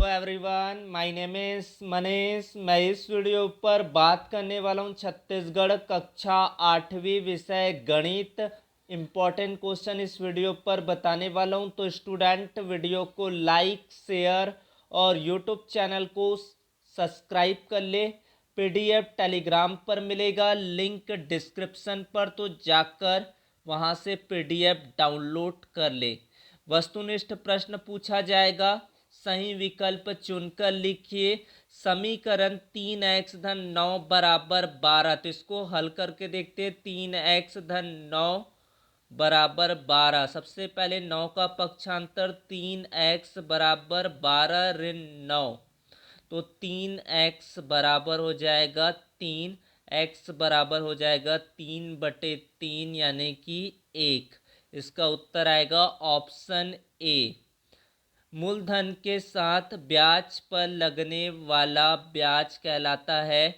Everyone, my name is Manish. मैं इस video पर बात करने वाला हूँ छत्तीसगढ़ कक्षा 8वीं विषय गणित। इम्पोर्टेंट क्वेश्चन इस वीडियो पर बताने वाला हूँ। तो स्टूडेंट वीडियो को लाइक, शेयर और यूट्यूब चैनल को सब्सक्राइब कर ले। पीडीएफ टेलीग्राम पर मिलेगा, लिंक डिस्क्रिप्शन पर, तो जाकर वहाँ से पीडीएफ डाउनलोड कर ले। वस्तुनिष्ठ प्रश्न पूछा जाएगा, सही विकल्प चुनकर लिखिए। समीकरण 3x धन 9 बराबर 12। तो इसको हल करके देखते हैं। 3x धन 9 बराबर 12। सबसे पहले 9 का पक्षांतर 3x बराबर 12 ऋण 9। तो 3x बराबर हो जाएगा 3x बराबर हो जाएगा 3/3 यानी कि 1। इसका उत्तर आएगा ऑप्शन ए। मूलधन के साथ ब्याज पर लगने वाला ब्याज कहलाता है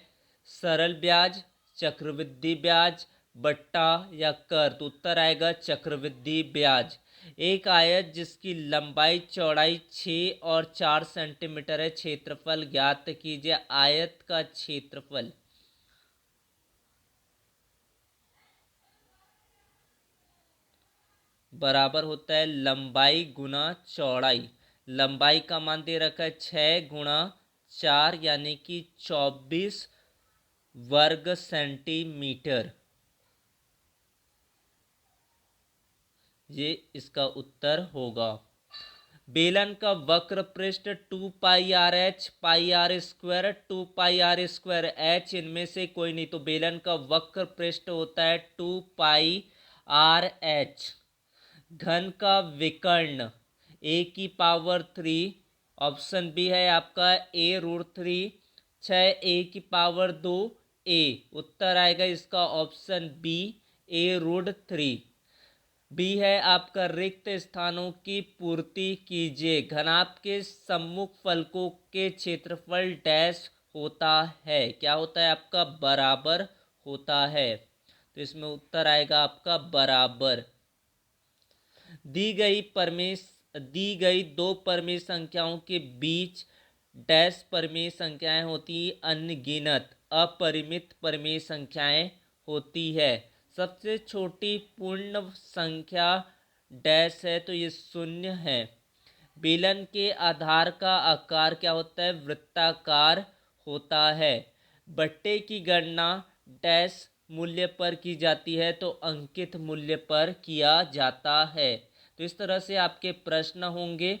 सरल ब्याज, चक्रवृद्धि ब्याज, बट्टा या कर। तो उत्तर आएगा चक्रवृद्धि ब्याज। एक आयत जिसकी लंबाई चौड़ाई 6 और 4 सेंटीमीटर है, क्षेत्रफल ज्ञात कीजिए। आयत का क्षेत्रफल बराबर होता है लंबाई गुना चौड़ाई। लंबाई का मान दे रखा है 6 गुणा 4 यानी कि 24 वर्ग सेंटीमीटर। ये इसका उत्तर होगा। बेलन का वक्र पृष्ठ 2πr/h, πr², 2πr²h, इनमें से कोई नहीं। तो बेलन का वक्र पृष्ठ होता है 2πr/h। घन का विकर्ण a⁻3, ऑप्शन बी है आपका a√3, 6a⁻2 a। उत्तर आएगा इसका ऑप्शन बी a√3। बी है आपका रिक्त स्थानों की पूर्ति कीजिए। घनाभ के सम्मुख फलकों के क्षेत्रफल डैश होता है। क्या होता है आपका? बराबर होता है। तो इसमें उत्तर आएगा आपका बराबर। दी गई दो परमेय संख्याओं के बीच डैश परमेय संख्याएं होती, अनगिनत अपरिमित परमेय संख्याएं होती है। सबसे छोटी पूर्ण संख्या डैश है, तो ये 0 है। बेलन के आधार का आकार क्या होता है? वृत्ताकार होता है। बट्टे की गणना डैश मूल्य पर की जाती है, तो अंकित मूल्य पर किया जाता है। तो इस तरह से आपके प्रश्न होंगे।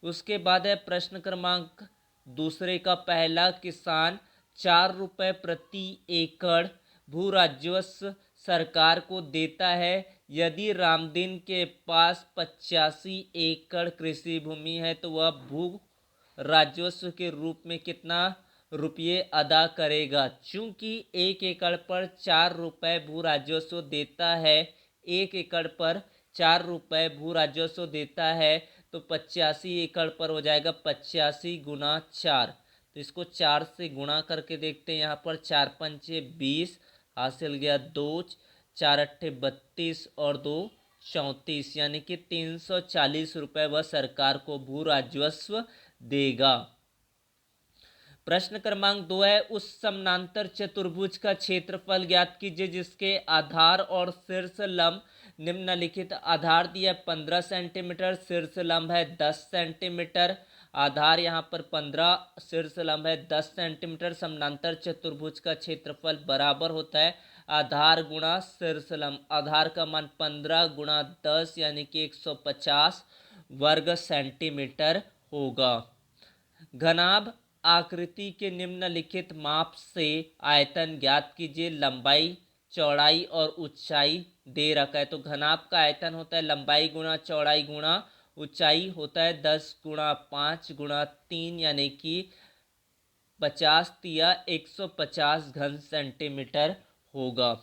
उसके बाद है प्रश्न क्रमांक दूसरे का पहला। किसान 4 रुपये प्रति एकड़ भू राजस्व सरकार को देता है। यदि रामदीन के पास 85 एकड़ कृषि भूमि है, तो वह भू राजस्व के रूप में कितना रुपये अदा करेगा? चूंकि 1 एकड़ पर 4 रुपये भू राजस्व देता है, 1 एकड़ पर 4 रुपये भू राजस्व देता है, तो 85 एकड़ पर हो जाएगा 85 गुना 4। तो इसको 4 से गुणा करके देखते हैं। यहाँ पर 4 पंचे 20, हासिल गया 2, 4 अट्ठे 32 और 2 34, यानी कि 340 रुपये वह सरकार को भू राजस्व देगा। प्रश्न क्रमांक 2 है, उस समानांतर चतुर्भुज का क्षेत्रफल ज्ञात कीजिए जिसके आधार और शीर्ष लंब निम्नलिखित। आधार दिया 15 सेंटीमीटर, शीर्ष लंब है 10 सेंटीमीटर। आधार यहाँ पर 15, शीर्ष लंब है 10 सेंटीमीटर। समानांतर चतुर्भुज का क्षेत्रफल बराबर होता है आधार गुणा शीर्ष लंब। आधार का मान 15 गुणा 10 यानी कि 150 वर्ग सेंटीमीटर होगा। घनाभ आकृति के निम्नलिखित माप से आयतन ज्ञात कीजिए। लंबाई, चौड़ाई और ऊंचाई दे रखा है। तो घनाभ का आयतन होता है लंबाई गुणा चौड़ाई गुणा ऊंचाई, होता है 10 गुणा 5 गुणा 3 यानी कि 50 या 150 घन सेंटीमीटर होगा।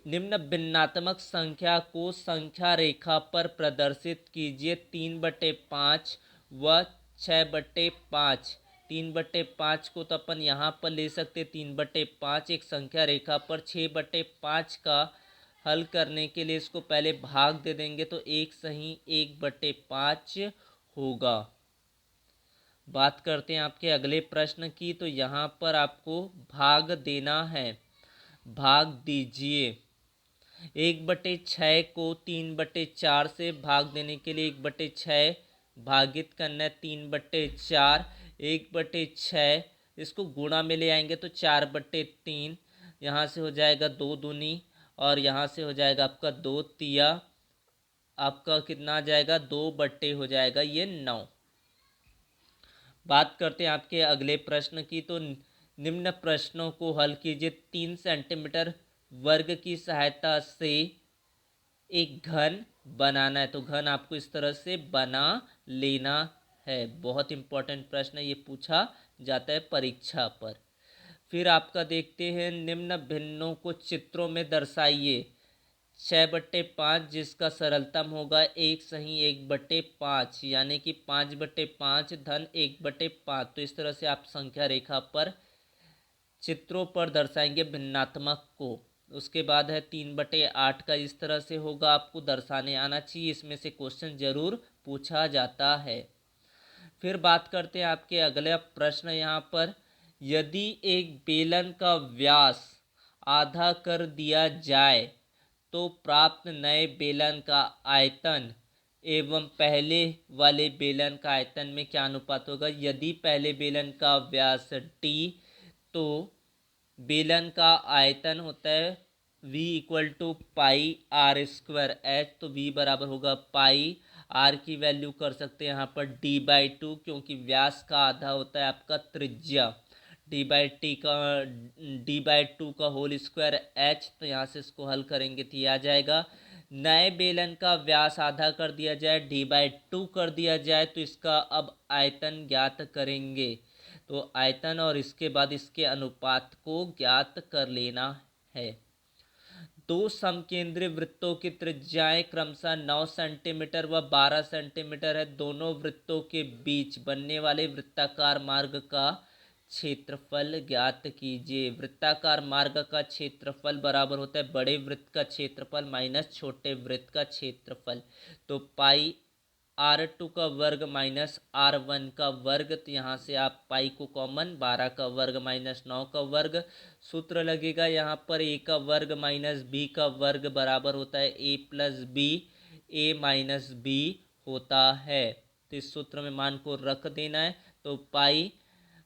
निम्न भिन्नात्मक संख्या को संख्या रेखा पर प्रदर्शित कीजिए। 3/5 व 6/5। 3/5 को तो अपन यहाँ पर ले सकते। 3/5 एक संख्या रेखा पर 6/5 का हल करने के लिए इसको पहले भाग दे देंगे, तो 1 सही 1/5 होगा। बात करते हैं आपके अगले प्रश्न की, तो यहाँ पर आपको भाग देना है। भाग दीजिए। 1/6 को 3/4 से भाग देने के लिए 1/6 भागित करना है 3/4। 1/6 इसको गुणा में ले आएंगे तो 4/3। यहाँ से हो जाएगा 2 दूनी और यहाँ से हो जाएगा आपका 2 तिया। आपका कितना आ जाएगा, 2 हो जाएगा ये 9। बात करते हैं आपके अगले प्रश्न की, तो निम्न प्रश्नों को हल कीजिए। 3 सेंटीमीटर वर्ग की सहायता से एक घन बनाना है। तो घन आपको इस तरह से बना लेना है। बहुत इंपॉर्टेंट प्रश्न है, ये पूछा जाता है परीक्षा पर। फिर आपका देखते हैं, निम्न भिन्नों को चित्रों में दर्शाइए। 6/5 जिसका सरलतम होगा 1 सही 1/5, यानी कि 5/5 धन 1/5। तो इस तरह से आप संख्या रेखा पर चित्रों पर दर्शाएंगे भिन्नात्मक को। उसके बाद है 3/8 का, इस तरह से होगा, आपको दर्शाने आना चाहिए। इसमें से क्वेश्चन जरूर पूछा जाता है। फिर बात करते हैं आपके अगले प्रश्न यहाँ पर, यदि एक बेलन का व्यास आधा कर दिया जाए तो प्राप्त नए बेलन का आयतन एवं पहले वाले बेलन का आयतन में क्या अनुपात होगा। यदि पहले बेलन का व्यास d, तो बेलन का आयतन होता है v = πr²h। तो v बराबर होगा पाई, r की वैल्यू कर सकते हैं यहाँ पर d/2, क्योंकि व्यास का आधा होता है आपका त्रिज्या। d/2 का होल स्क्वायर h। तो यहाँ से इसको हल करेंगे तो ये आ जाएगा। नए बेलन का व्यास आधा कर दिया जाए, d/2 कर दिया जाए, तो इसका अब आयतन ज्ञात करेंगे। तो आयतन और इसके बाद इसके अनुपात को ज्ञात कर लेना है। दो समकेंद्रीय वृत्तों की त्रिज्याएं क्रमशः 9 सेंटीमीटर व 12 सेंटीमीटर है। दोनों वृत्तों के बीच बनने वाले वृत्ताकार मार्ग का क्षेत्रफल ज्ञात कीजिए। वृत्ताकार मार्ग का क्षेत्रफल बराबर होता है बड़े वृत्त का क्षेत्रफल माइनस छोटे वृत्त का क्षेत्रफल। तो पाई r2 का वर्ग माइनस r1 का वर्ग। तो यहाँ से आप पाई को कॉमन, 12 का वर्ग माइनस 9 का वर्ग। सूत्र लगेगा यहाँ पर a का वर्ग माइनस b का वर्ग बराबर होता है a + b, a - b होता है। तो इस सूत्र में मान को रख देना है। तो पाई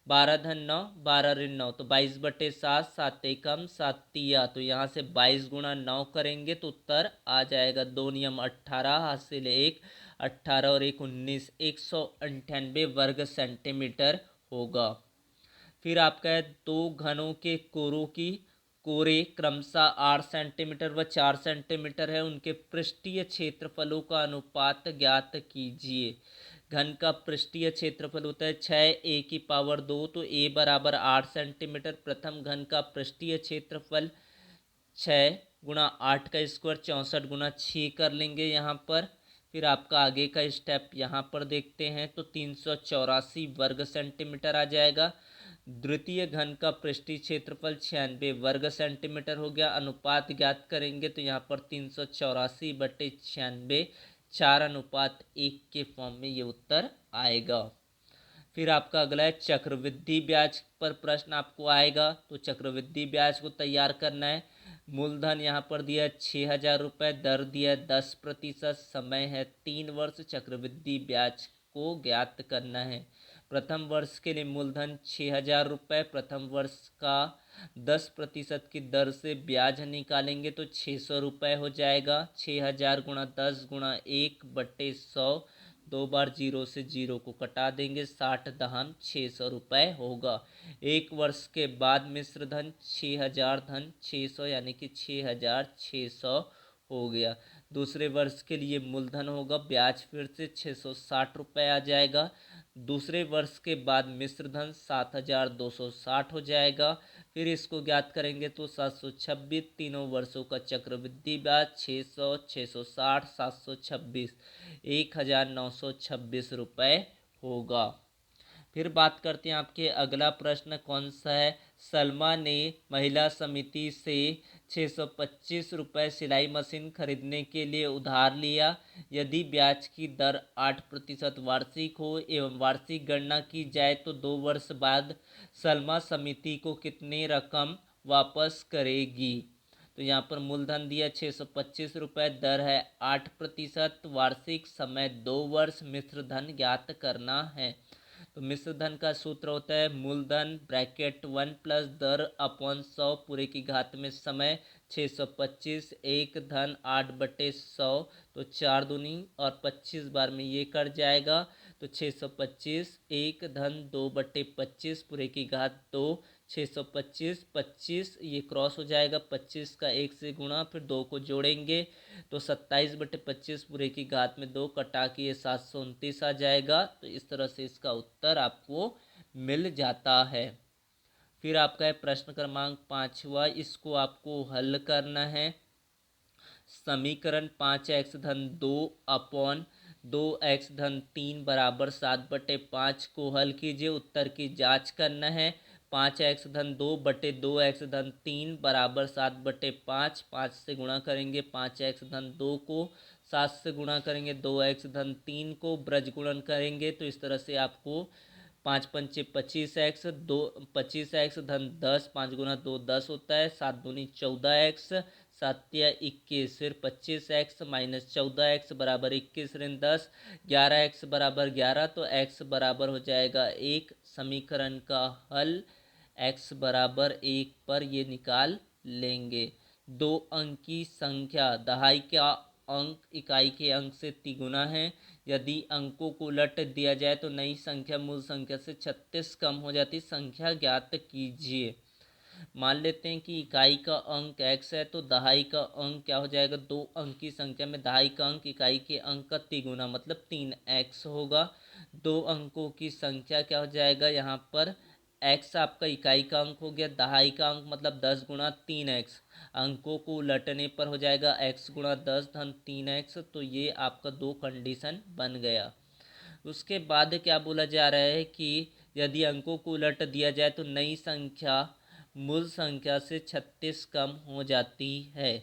12 धन 9, 12 ऋण 9, तो 22/7, 7 एकम 7 तिया। तो यहाँ से 22 × 9 करेंगे तो उत्तर आ जाएगा। 2 नियम 18, हासिल 1, 18 और 1 19, 198 वर्ग सेंटीमीटर होगा। फिर आपका है, दो घनों के कोरे क्रमशः 8 सेंटीमीटर व 4 सेंटीमीटर है। उनके पृष्ठीय क्षेत्रफलों का अनुपात ज्ञात कीजिए। घन का पृष्ठीय क्षेत्रफल होता है 6a⁴, तो a बराबर 8 सेंटीमीटर। प्रथम घन का पृष्ठीय क्षेत्रफल 6 × 8 का स्क्वायर 64 × 6 कर लेंगे यहाँ पर। फिर आपका आगे का स्टेप यहाँ पर देखते हैं, तो 384 वर्ग सेंटीमीटर आ जाएगा। द्वितीय घन का पृष्ठीय क्षेत्रफल 96 वर्ग सेंटीमीटर हो गया। अनुपात ज्ञात करेंगे तो यहाँ पर 384/96 4:1 के फॉर्म में ये उत्तर आएगा। फिर आपका अगला है, चक्रवृद्धि ब्याज पर प्रश्न आपको आएगा। तो चक्रवृद्धि ब्याज को तैयार करना है। मूलधन यहाँ पर दिया 6,000 रुपये, दर दिया 10%, समय है 3 वर्ष। चक्रवृद्धि ब्याज को ज्ञात करना है। प्रथम वर्ष के लिए मूलधन 6,000 रुपये, प्रथम वर्ष का 10% की दर से ब्याज निकालेंगे तो 600 रुपये हो जाएगा। 6,000 × 10 × 1/100, 2 बार 0 से 0 को कटा देंगे, 60 दहम 600 रुपये होगा। एक वर्ष के बाद मिश्र धन 6,000 धन 600, यानी कि 6,600 हो गया। दूसरे वर्ष के लिए मूलधन होगा, ब्याज फिर से 660 रुपये आ जाएगा। दूसरे वर्ष के बाद मिश्र धन 7,260 हो जाएगा। फिर इसको ज्ञात करेंगे तो 726, तीनों वर्षों का चक्रवृद्धि ब्याज 600, 660, 726, 1,926 रुपये होगा। फिर बात करते हैं आपके अगला प्रश्न कौन सा है, सलमा ने महिला समिति से 625 रुपये सिलाई मशीन खरीदने के लिए उधार लिया। यदि ब्याज की दर 8% वार्षिक हो एवं वार्षिक गणना की जाए तो 2 वर्ष बाद सलमा समिति को कितनी रकम वापस करेगी। तो यहाँ पर मूलधन दिया 625 रुपये, दर है 8%, वार्षिक समय 2 वर्ष, मिश्र धन ज्ञात करना है। तो मिश्र धन का सूत्र होता है मूलधन ब्रैकेट 1 प्लस दर अपॉन 100 पूरे की घात में समय 625 एक धन 8/100, तो 4 दूनी और 25 बार में ये कट जाएगा। तो 625 एक धन 2/25 पूरे की घात 2, 625 25 ये क्रॉस हो जाएगा, 25 का 1 से गुणा, फिर 2 को जोड़ेंगे तो 27/25 पूरे की घात में 2 कटा के ये 729 आ जाएगा। तो इस तरह से इसका उत्तर आपको मिल जाता है। फिर आपका है प्रश्न क्रमांक 5वां, इसको आपको हल करना है। समीकरण 5x धन 2 अपॉन 2x धन 3 बराबर 7/5 को हल कीजिए। उत्तर की जांच करना है। 5x धन 2/2x धन 3 बराबर 7/5, 5 से गुणा करेंगे 5x धन 2 को, 7 से गुणा करेंगे 2x धन 3 को, ब्रज गुणन करेंगे तो इस तरह से आपको 5 पंचे 25x, 2 25x धन 10, 5 गुना 2 10 होता है, 7 दूनी 14x, 7 या 21, फिर 25x माइनस 14x बराबर 21 ऋण 10, 11x बराबर 11, तो x बराबर हो जाएगा 1। समीकरण का हल x बराबर 1 पर ये निकाल लेंगे। 2 अंक की संख्या दहाई का अंक इकाई के अंक से तिगुना है। यदि अंकों को उलट दिया जाए तो नई संख्या मूल संख्या से 36 कम हो जाती। संख्या ज्ञात कीजिए। मान लेते हैं कि इकाई का अंक x है तो दहाई का अंक क्या हो जाएगा, 2 अंक की संख्या में दहाई का अंक इकाई के अंक का तिगुना मतलब 3x होगा। 2 अंकों की संख्या क्या हो जाएगा, यहाँ पर x आपका इकाई का अंक हो गया, दहाई का अंक मतलब 10 गुणा 3x, अंकों को उलटने पर हो जाएगा x गुणा 10 धन 3x। तो ये आपका 2 कंडीशन बन गया। उसके बाद क्या बोला जा रहा है कि यदि अंकों को उलट दिया जाए तो नई संख्या मूल संख्या से 36 कम हो जाती है।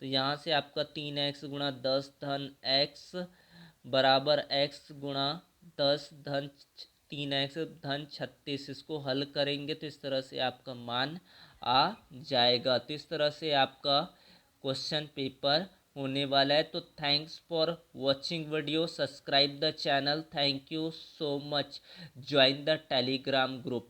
तो यहाँ से आपका 3x गुणा 10 धन x बराबर x गुणा 10 धन 3x धन 36, इसको हल करेंगे तो इस तरह से आपका मान आ जाएगा। तो इस तरह से आपका क्वेश्चन पेपर होने वाला है। तो thanks for watching video, subscribe the channel, thank you so much, join the Telegram group.